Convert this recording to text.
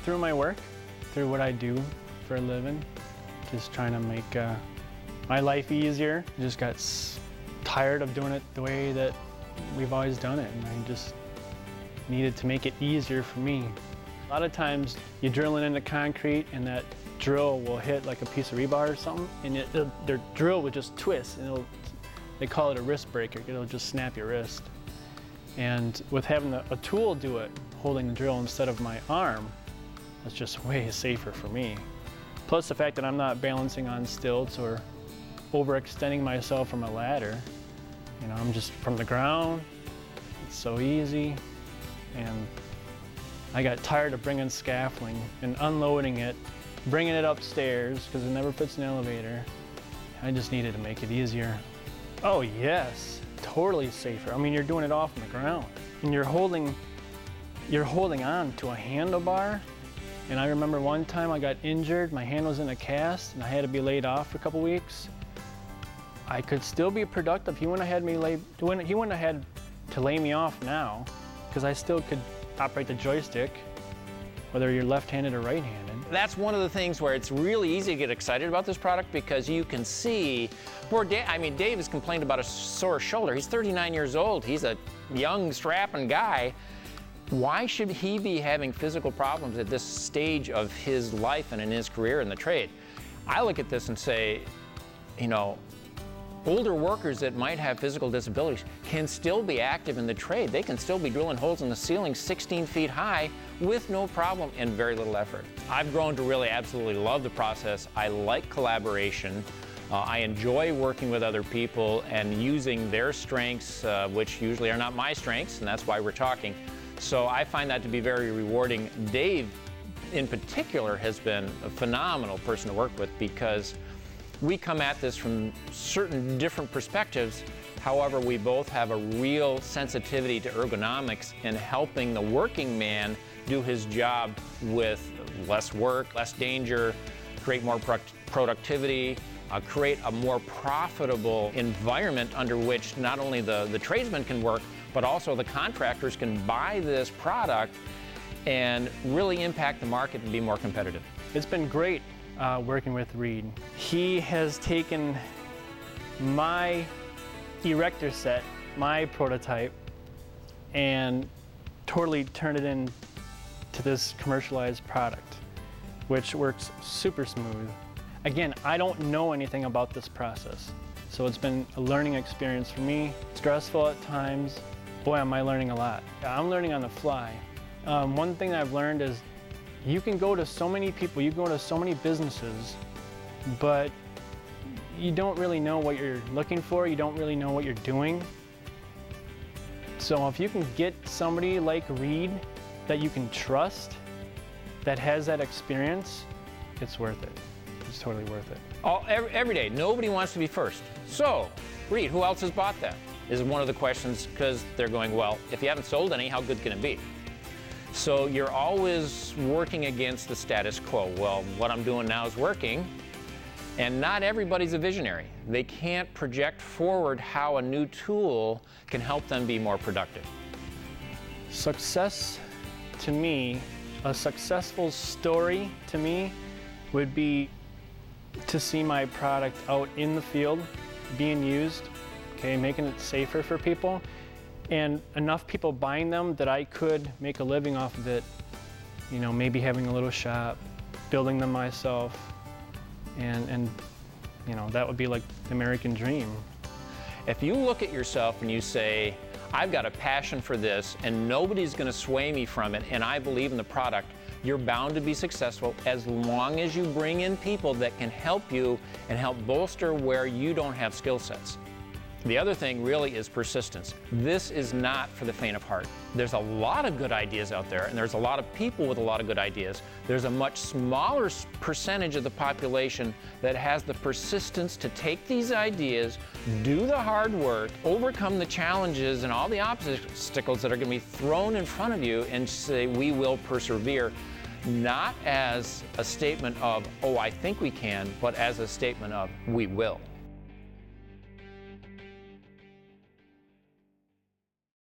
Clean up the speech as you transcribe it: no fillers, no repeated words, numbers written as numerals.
through my work, through what I do for a living, just trying to make my life easier. Just got tired of doing it the way that we've always done it, and I just needed to make it easier for me. A lot of times you're drilling into concrete and that drill will hit like a piece of rebar or something, and their drill will just twist, and they call it a wrist breaker. It'll just snap your wrist. And with having a tool do it, holding the drill instead of my arm, that's just way safer for me. Plus the fact that I'm not balancing on stilts or overextending myself from a ladder. You know, I'm just from the ground. It's so easy. And I got tired of bringing scaffolding and unloading it, bringing it upstairs because it never fits in an elevator. I just needed to make it easier. Oh yes, totally safer. I mean, you're doing it off on the ground and you're holding on to a handlebar. And I remember one time I got injured, my hand was in a cast and I had to be laid off for a couple weeks. I could still be productive. He wouldn't have had to lay me off now, because I still could operate the joystick, whether you're left-handed or right-handed. That's one of the things where it's really easy to get excited about this product, because you can see, poor Dave, I mean, Dave has complained about a sore shoulder. He's 39 years old. He's a young, strapping guy. Why should he be having physical problems at this stage of his life and in his career in the trade? I look at this and say, you know, older workers that might have physical disabilities can still be active in the trade. They can still be drilling holes in the ceiling 16 feet high with no problem and very little effort. I've grown to really absolutely love the process. I like collaboration. I enjoy working with other people and using their strengths, which usually are not my strengths, and that's why we're talking. So I find that to be very rewarding. Dave, in particular, has been a phenomenal person to work with, because we come at this from certain different perspectives. However, we both have a real sensitivity to ergonomics and helping the working man do his job with less work, less danger, create more productivity, create a more profitable environment under which not only the tradesmen can work, but also the contractors can buy this product and really impact the market and be more competitive. It's been great working with Reed. He has taken my erector set, my prototype, and totally turned it into this commercialized product, which works super smooth. Again, I don't know anything about this process, so it's been a learning experience for me. Stressful at times. Boy, am I learning a lot. I'm learning on the fly. One thing that I've learned is you can go to so many people, you can go to so many businesses, but you don't really know what you're looking for, you don't really know what you're doing. So if you can get somebody like Reed that you can trust, that has that experience, it's worth it. It's totally worth it. Every day, nobody wants to be first. So, Reed, who else has bought that? Is one of the questions, because they're going, well, if you haven't sold any, how good can it be? So you're always working against the status quo. Well, what I'm doing now is working, and not everybody's a visionary. They can't project forward how a new tool can help them be more productive. Success to me, a successful story to me would be to see my product out in the field being used, okay, making it safer for people, and enough people buying them that I could make a living off of it. You know, maybe having a little shop, building them myself, and you know, that would be like the American dream. If you look at yourself and you say, I've got a passion for this and nobody's going to sway me from it, and I believe in the product, you're bound to be successful as long as you bring in people that can help you and help bolster where you don't have skill sets. The other thing really is persistence. This is not for the faint of heart. There's a lot of good ideas out there, and there's a lot of people with a lot of good ideas. There's a much smaller percentage of the population that has the persistence to take these ideas, do the hard work, overcome the challenges and all the obstacles that are going to be thrown in front of you, and say, we will persevere. Not as a statement of, oh, I think we can, but as a statement of, we will.